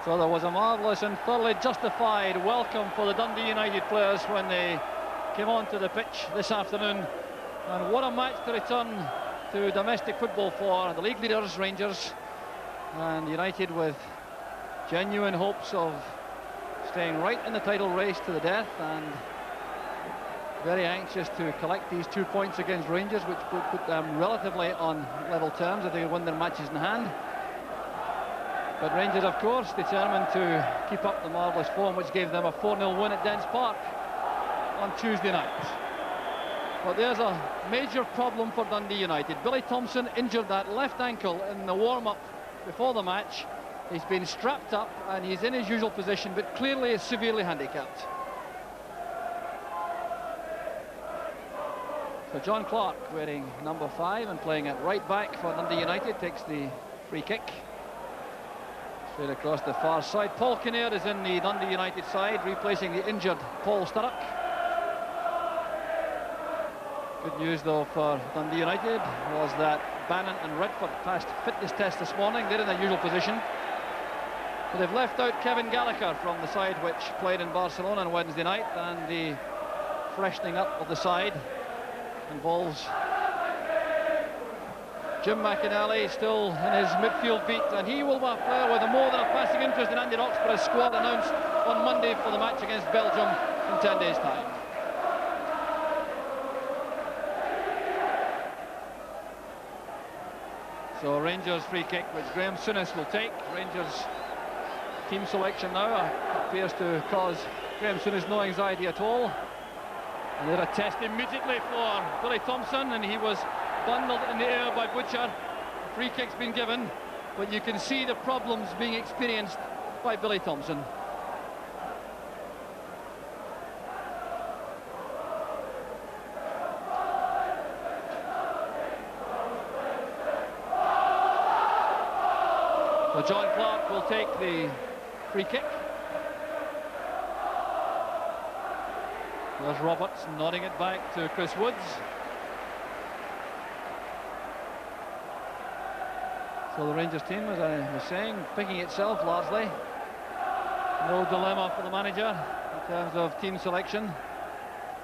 So there was a marvellous and thoroughly justified welcome for the Dundee United players when they came onto the pitch this afternoon. And what a match to return to domestic football for the league leaders, Rangers, and United with genuine hopes of staying right in the title race to the death, and very anxious to collect these 2 points against Rangers, which would put them relatively on level terms if they win their matches in hand. But Rangers, of course, determined to keep up the marvellous form which gave them a 4-0 win at Dens Park on Tuesday night. But there's a major problem for Dundee United. Billy Thompson injured that left ankle in the warm-up before the match. He's been strapped up and he's in his usual position, but clearly is severely handicapped. So John Clark, wearing number 5 and playing at right back for Dundee United, takes the free kick. Straight across the far side. Paul Kinnaird is in the Dundee United side, replacing the injured Paul Sturrock. Good news though for Dundee United was that Bannon and Redford passed fitness test this morning. They're in their usual position. But they've left out Kevin Gallagher from the side which played in Barcelona on Wednesday night, and the freshening up of the side involves Jim McInally still in his midfield beat, and he will be a player with more than a passing interest in Andy Roxburgh's squad announced on Monday for the match against Belgium in 10 days' time. So Rangers free kick, which Graham Souness will take. Rangers team selection now appears to cause Graham Souness no anxiety at all. And they're a test immediately for Billy Thompson, and he was bundled in the air by Butcher. The free kick's been given, but you can see the problems being experienced by Billy Thompson. So John Clark will take the free kick. There's Roberts nodding it back to Chris Woods. So the Rangers team, as I was saying, picking itself largely. No dilemma for the manager in terms of team selection.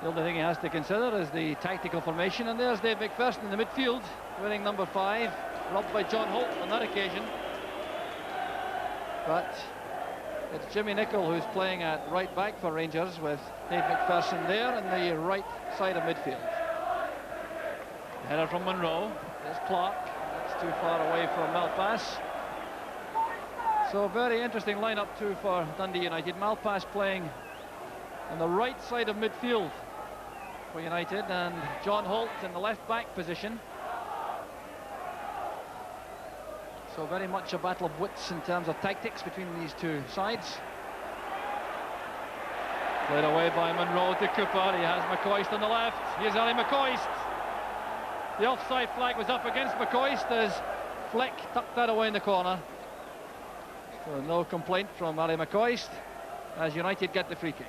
The only thing he has to consider is the tactical formation. And there's Dave McPherson in the midfield, wearing number 5, robbed by John Holt on that occasion. But it's Jimmy Nicholl who's playing at right back for Rangers, with Dave McPherson there in the right side of midfield. Header from Monroe. There's Clark. That's too far away from Malpass. So a very interesting lineup too for Dundee United. Malpass playing on the right side of midfield for United, and John Holt in the left back position. So very much a battle of wits in terms of tactics between these two sides. Played away by Monroe to Cooper. He has McCoist on the left. Here's Ali McCoist. The offside flag was up against McCoist as Fleck tucked that away in the corner. So no complaint from Ali McCoist as United get the free kick.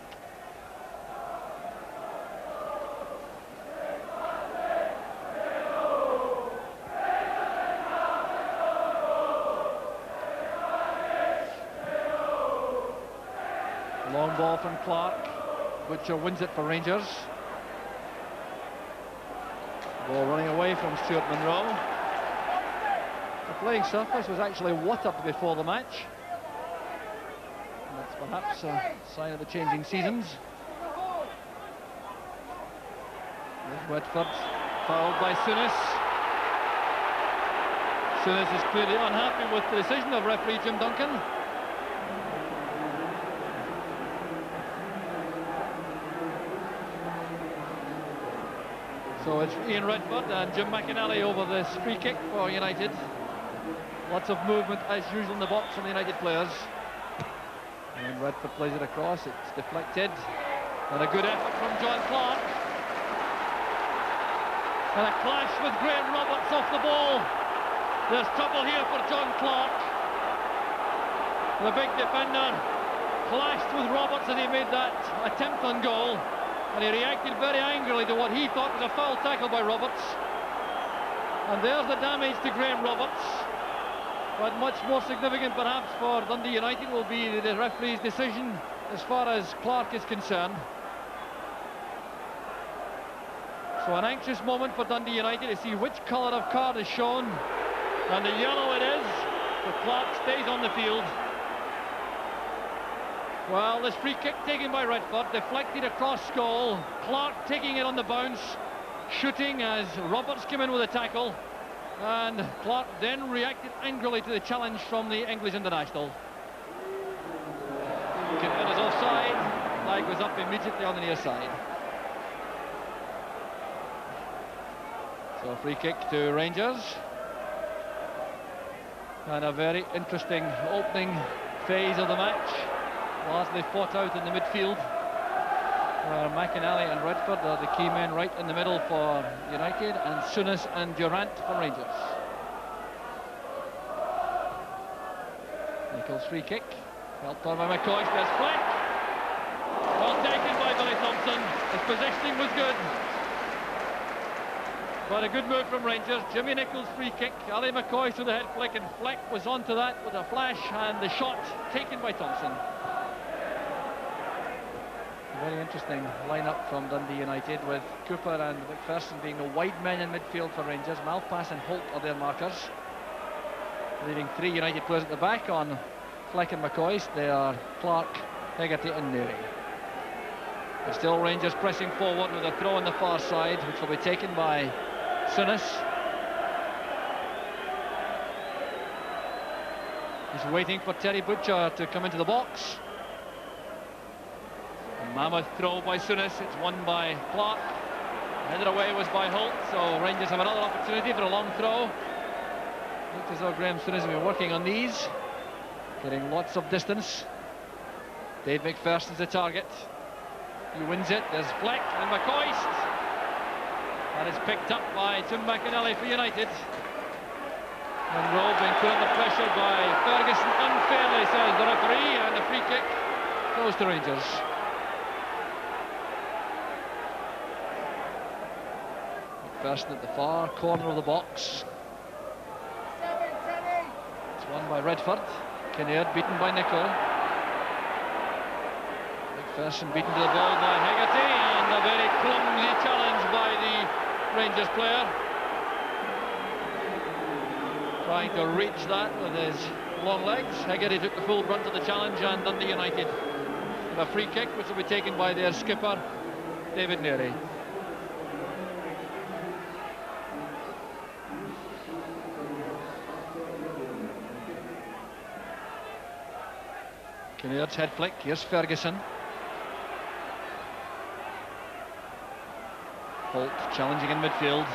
Long ball from Clark. Butcher wins it for Rangers. Ball running away from Stuart Monroe. The playing surface was actually watered before the match. That's perhaps a sign of the changing seasons. There's Redford, fouled by Souness. Souness is clearly unhappy with the decision of referee Jim Duncan. So it's Ian Redford and Jim McInally over this free kick for United. Lots of movement as usual in the box from the United players. And Redford plays it across, it's deflected. And a good effort from John Clark. And a clash with Graham Roberts off the ball. There's trouble here for John Clark. The big defender clashed with Roberts as he made that attempt on goal. And he reacted very angrily to what he thought was a foul tackle by Roberts. And there's the damage to Graham Roberts. But much more significant perhaps for Dundee United will be the referee's decision as far as Clark is concerned. So an anxious moment for Dundee United to see which colour of card is shown, and the yellow it is, so Clark stays on the field. Well, this free kick taken by Redford, deflected across goal, Clark taking it on the bounce, shooting as Roberts came in with a tackle, and Clark then reacted angrily to the challenge from the English international. Kinnaird is offside, flag was up immediately on the near side. So free kick to Rangers. And a very interesting opening phase of the match, largely fought out in the midfield, where McInally and Redford are the key men right in the middle for United, and Souness and Durant for Rangers. Nichols' free kick, helped on by McCoy. There's Fleck. Well taken by Billy Thompson. His positioning was good, but a good move from Rangers. Jimmy Nichols' free kick, Ali McCoy through the head flick, and Fleck was onto that with a flash, and the shot taken by Thompson. Very interesting lineup from Dundee United, with Cooper and McPherson being the wide men in midfield for Rangers. Malpass and Holt are their markers, leaving three United players at the back on Fleck and McCoy. They are Clark, Hegarty and Neary. But still Rangers pressing forward with a throw on the far side, which will be taken by Souness. He's waiting for Terry Butcher to come into the box. A mammoth throw by Souness. It's won by Clark. Headed away was by Holt, so Rangers have another opportunity for a long throw. Looked as though Graham Souness has been working on these, getting lots of distance. Dave McPherson's the target. He wins it. There's Fleck and McCoist. That is picked up by Tim McInally for United. Monroe being put under pressure by Ferguson unfairly, says the referee, and the free kick goes to Rangers. McPherson at the far corner of the box. It's won by Redford. Kinnaird beaten by Nicholl. McPherson beaten to the ball by Hegarty, and a very clumsy challenge by the Rangers player, trying to reach that with his long legs. Hegarty took the full brunt of the challenge, and Dundee United have a free kick which will be taken by their skipper David Neary. Kinnairds head flick. Here's Ferguson. Holt challenging in midfield.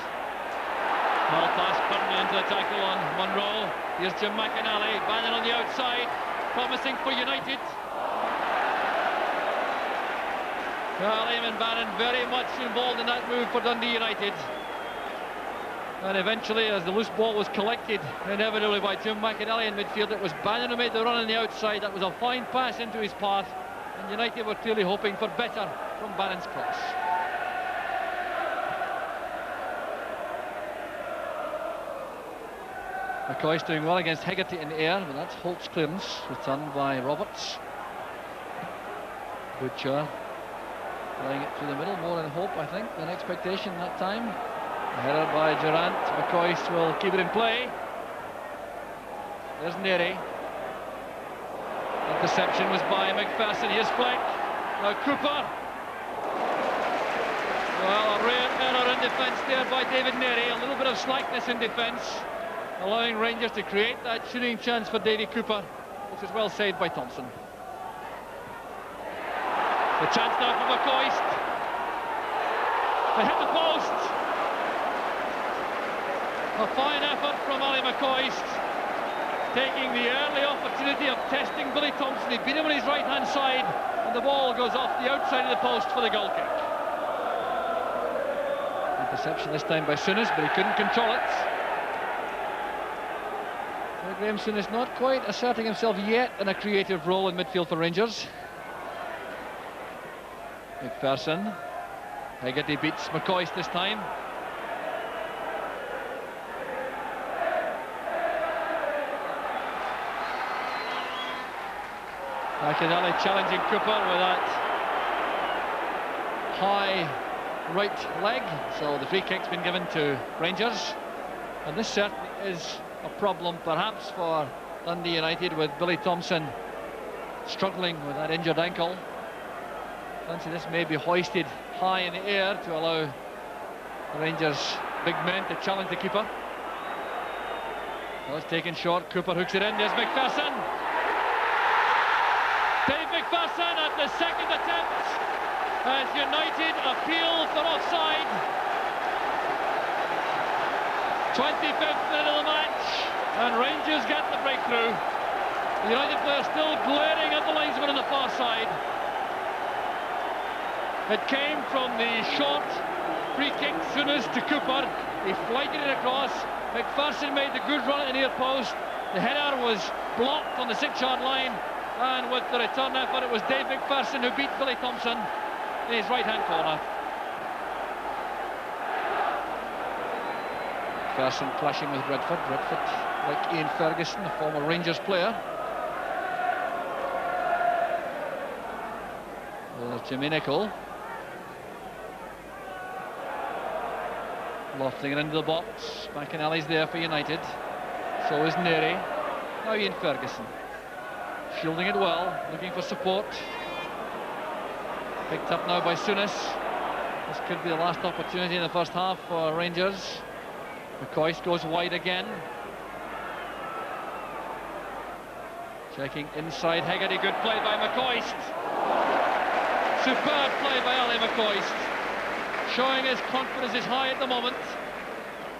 Malpass putting into the tackle on Monroe. Here's Jim McInally. Bannon on the outside, promising for United. Well, Eamon Bannon very much involved in that move for Dundee United. And eventually, as the loose ball was collected inevitably by Jim McInally in midfield, it was Bannon who made the run on the outside. That was a fine pass into his path, and United were clearly hoping for better from Bannon's cross. McCoy's doing well against Hegarty in the air, but that's Holt's clearance, returned by Roberts. Butcher playing it through the middle, more in hope, I think, than expectation that time. A header by Durant. McCoy will keep it in play. There's Neary. Interception was by McPherson. Here's Fleck. Now Cooper. Well, a rare error in defence there by David Neary. A little bit of slackness in defence, allowing Rangers to create that shooting chance for Davy Cooper, which is well saved by Thompson. The chance now for McCoist. They hit the post. A fine effort from Ali McCoist, taking the early opportunity of testing Billy Thompson. He beat him on his right-hand side, and the ball goes off the outside of the post for the goal kick. Interception this time by Souness, but he couldn't control it. So Graham Souness not quite asserting himself yet in a creative role in midfield for Rangers. McPherson. Hegarty beats McCoist this time. McInally challenging Cooper with that high right leg, so the free kick's been given to Rangers, and this certainly is a problem perhaps for Dundee United, with Billy Thompson struggling with that injured ankle. Fancy this may be hoisted high in the air to allow the Rangers big men to challenge the keeper. Well, it's taken short, Cooper hooks it in, there's McPherson. Dave McPherson at the second attempt as United appeal for offside. 25th minute of the match, and Rangers get the breakthrough. The United player still glaring at the linesman on the far side. It came from the short free kick, Souness to Cooper. He flighted it across. McPherson made the good run at the near post. The header was blocked on the 6-yard line, and with the return effort, it was Dave McPherson who beat Billy Thompson in his right-hand corner. McPherson clashing with Redford. Redford, like Ian Ferguson, a former Rangers player. There's Jimmy Nicholl. Lofting it into the box. McInally's there for United. So is Neary. Now Ian Ferguson. Shielding it well, looking for support. Picked up now by Souness. This could be the last opportunity in the first half for Rangers. McCoist goes wide again. Checking inside Hegarty, good play by McCoist. Superb play by Ali McCoist. Showing his confidence is high at the moment.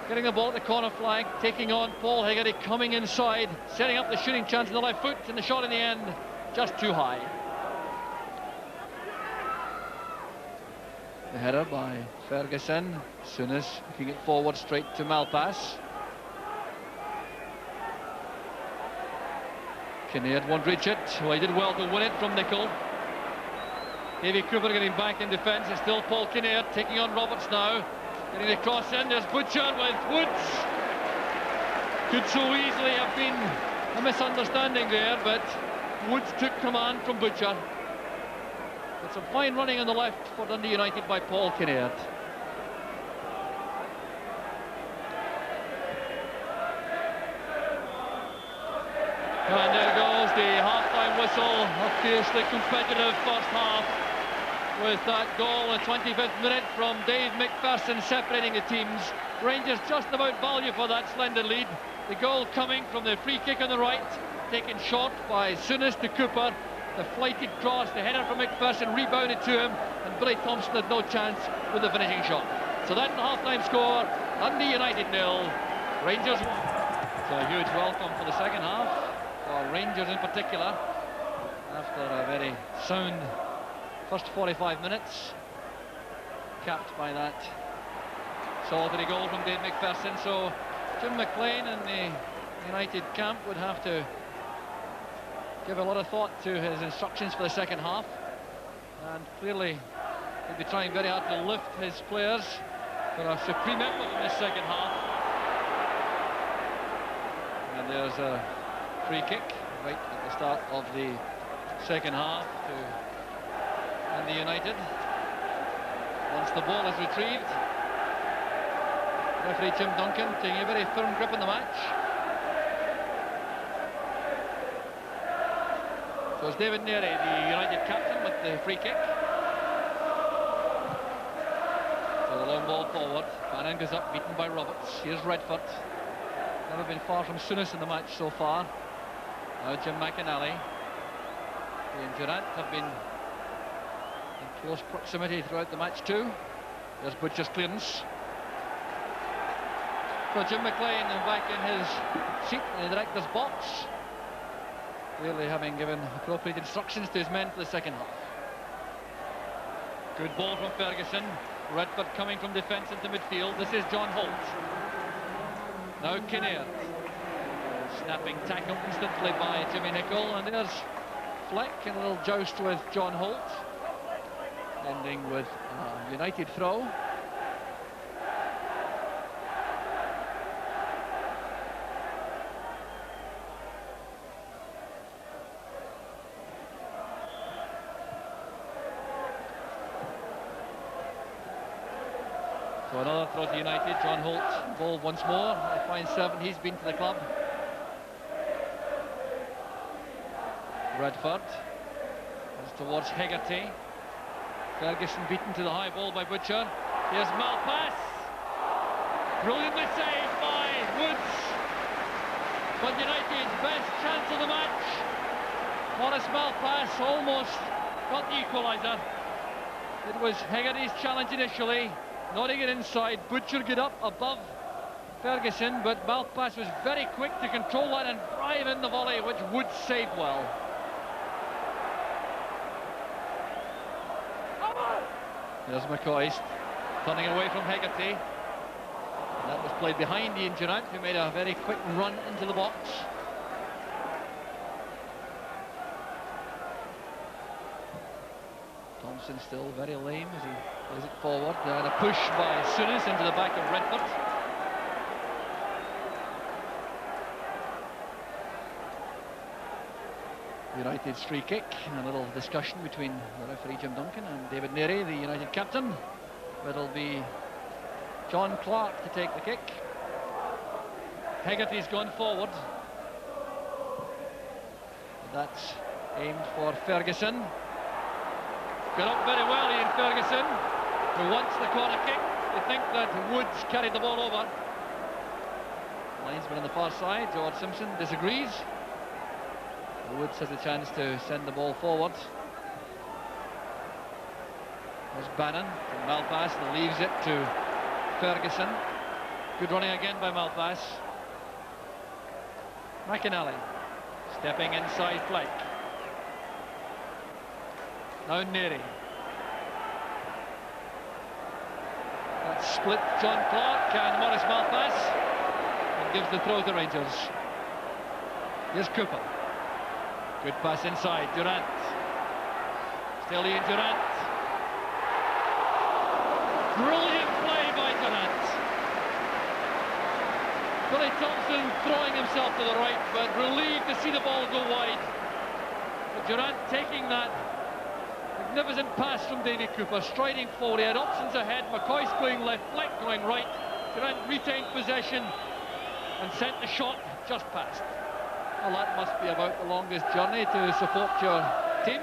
Getting the ball at the corner flag, taking on Paul Hegarty, coming inside, setting up the shooting chance in the left foot, and the shot in the end just too high. The header by Ferguson. Souness looking it forward straight to Malpass. Kinnaird won't reach it. Well, he did well to win it from Nicholl. Davy Cooper getting back in defence. It's still Paul Kinnaird taking on Roberts now. Getting the cross in. There's Butcher with Woods. Could so easily have been a misunderstanding there, but Woods took command from Butcher. But some fine running on the left for Dundee United by Paul Kinnaird. And there goes the half-time whistle. A fiercely competitive first half, with that goal in the 25th minute from Dave McPherson separating the teams. Rangers just about value for that splendid lead. The goal coming from the free kick on the right, taken short by Souness to Cooper. The flighted cross, the header from McPherson rebounded to him, and Billy Thompson had no chance with the finishing shot. So that's the half-time score. Dundee United 0, Rangers 1. So a huge welcome for the second half, for Rangers in particular, after a very sound first 45 minutes, capped by that solitary goal from Dave McPherson. So Jim McLean and the United camp would have to give a lot of thought to his instructions for the second half, and clearly he'll be trying very hard to lift his players for a supreme effort in this second half. And there's a free kick right at the start of the second half to Dundee United. Once the ball is retrieved, referee Jim Duncan taking a very firm grip on the match. So it's David Neary, the United captain, with the free kick. So the long ball forward. Bannon goes up, beaten by Roberts. Here's Redford. Never been far from Souness in the match so far. Now Jim McInally. He and Durant have been in close proximity throughout the match too. There's Butcher's clearance. So Jim McLean back in his seat in the director's box, clearly having given appropriate instructions to his men for the second half. Good ball from Ferguson. Redford coming from defence into midfield. This is John Holt. Now Kinnaird. Snapping tackle instantly by Jimmy Nicholl, and there's Fleck in a little joust with John Holt, ending with a United throw. So another throw to United. John Holt involved once more. A fine servant he's been to the club. Redford is towards Hegarty. Ferguson beaten to the high ball by Butcher. Here's Malpass. Brilliantly saved by Woods. But United's best chance of the match. Maurice Malpass almost got the equaliser. It was Hegarty's challenge initially, nodding it inside. Butcher got up above Ferguson, but Malpass was very quick to control that and drive in the volley, which Woods saved well. There's McCoist turning away from Hegarty. That was played behind Ian Durrant, who made a very quick run into the box. Thompson still very lame as he plays it forward. And a push by Souness into the back of Redford. United's free kick, and a little discussion between the referee Jim Duncan and David Neary, the United captain. It'll be John Clark to take the kick. Hegarty's gone forward. That's aimed for Ferguson. Got up very well, Ian Ferguson, who wants the corner kick. They think that Woods carried the ball over. Linesman on the far side, George Simpson, disagrees. Woods has a chance to send the ball forward. There's Bannon from Malpass, that leaves it to Ferguson. Good running again by Malpass. McInally stepping inside flank. Now Neary. That's split John Clark and Maurice Malpass, and gives the throw to Rangers. Here's Cooper. Good pass inside, Durrant. Still Ian Durrant. Brilliant play by Durrant. Billy Thompson throwing himself to the right, but relieved to see the ball go wide. But Durrant taking that magnificent pass from Davy Cooper, striding forward. He had options ahead. McCoist going left, Fleck going right. Durrant retained possession and sent the shot just past. Well, that must be about the longest journey to support your team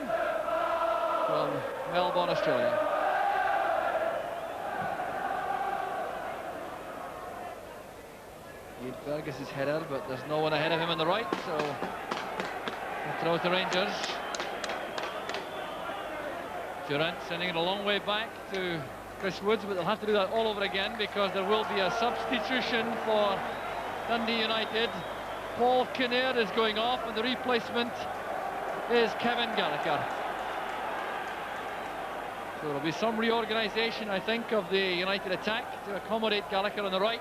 from Melbourne, Australia. Ian Fergus is header, but there's no one ahead of him on the right, so a throw to Rangers. Durrant sending it a long way back to Chris Woods, but they'll have to do that all over again because there will be a substitution for Dundee United. Paul Kinnaird is going off, and the replacement is Kevin Gallagher. So there'll be some reorganisation, I think, of the United attack to accommodate Gallagher on the right,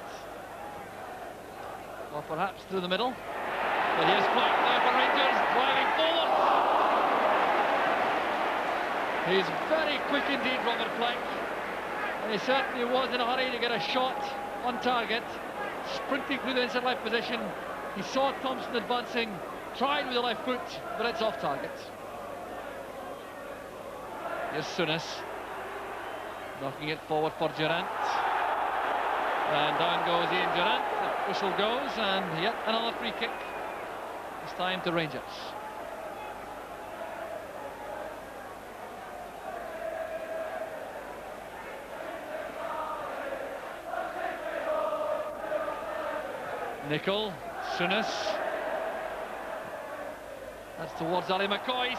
or perhaps through the middle. But here's Fleck now for Rangers, driving forward. He's very quick indeed, Robert Fleck, and he certainly was in a hurry to get a shot on target, sprinting through the inside left position. He saw Thompson advancing, tried with the left foot, but it's off target. Here's Souness, knocking it forward for Durrant. And down goes Ian Durrant, the whistle goes, and yet another free kick, this time to Rangers. Nicol, Souness. That's towards Ali McCoist.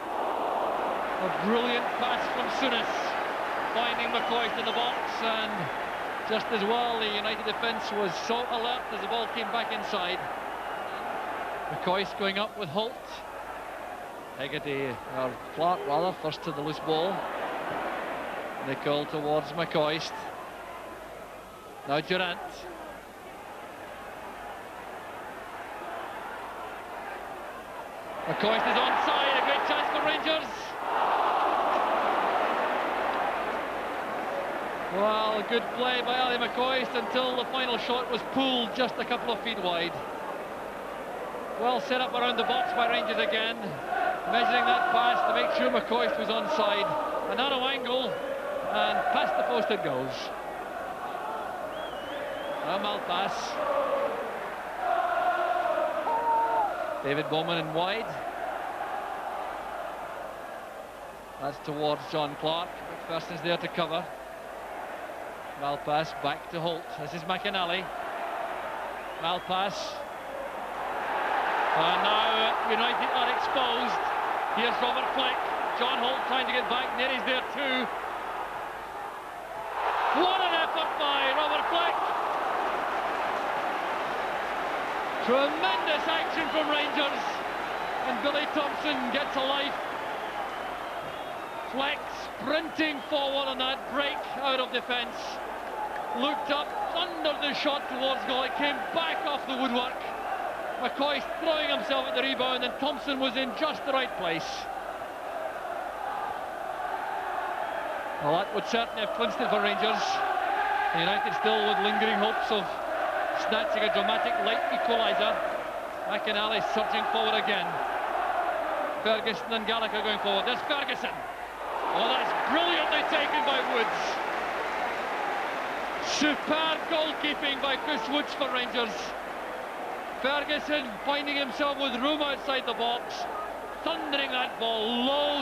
A brilliant pass from Souness, finding McCoist in the box, and just as well the United defence was so alert as the ball came back inside. McCoist going up with Holt. Hegarty, or Clark rather, first to the loose ball. Nicol towards McCoist. Now Durrant. McCoist is onside, a great chance for Rangers. Well, good play by Ali McCoist until the final shot was pulled just a couple of feet wide. Well set up around the box by Rangers again, measuring that pass to make sure McCoist was onside. A narrow angle, and past the post it goes. A Malpass. David Bowman in wide. That's towards John Clark. McPherson's there to cover. Malpass back to Holt. This is McInally. Malpass. And now United are exposed. Here's Robert Fleck. John Holt trying to get back. Neary's there too. What an effort by Robert Fleck. Tremendous action from Rangers. And Billy Thompson gets a life. Fleck sprinting forward on that break out of defence. Looked up, thundered the shot towards goal. It came back off the woodwork. McCoy throwing himself at the rebound, and Thompson was in just the right place. Well, that would certainly have clinched it for Rangers. United still with lingering hopes of snatching a dramatic light equaliser. McInally surging forward again. Ferguson and Gallagher going forward. There's Ferguson. Oh, that's brilliantly taken by Woods. Superb goalkeeping by Chris Woods for Rangers. Ferguson finding himself with room outside the box, thundering that ball low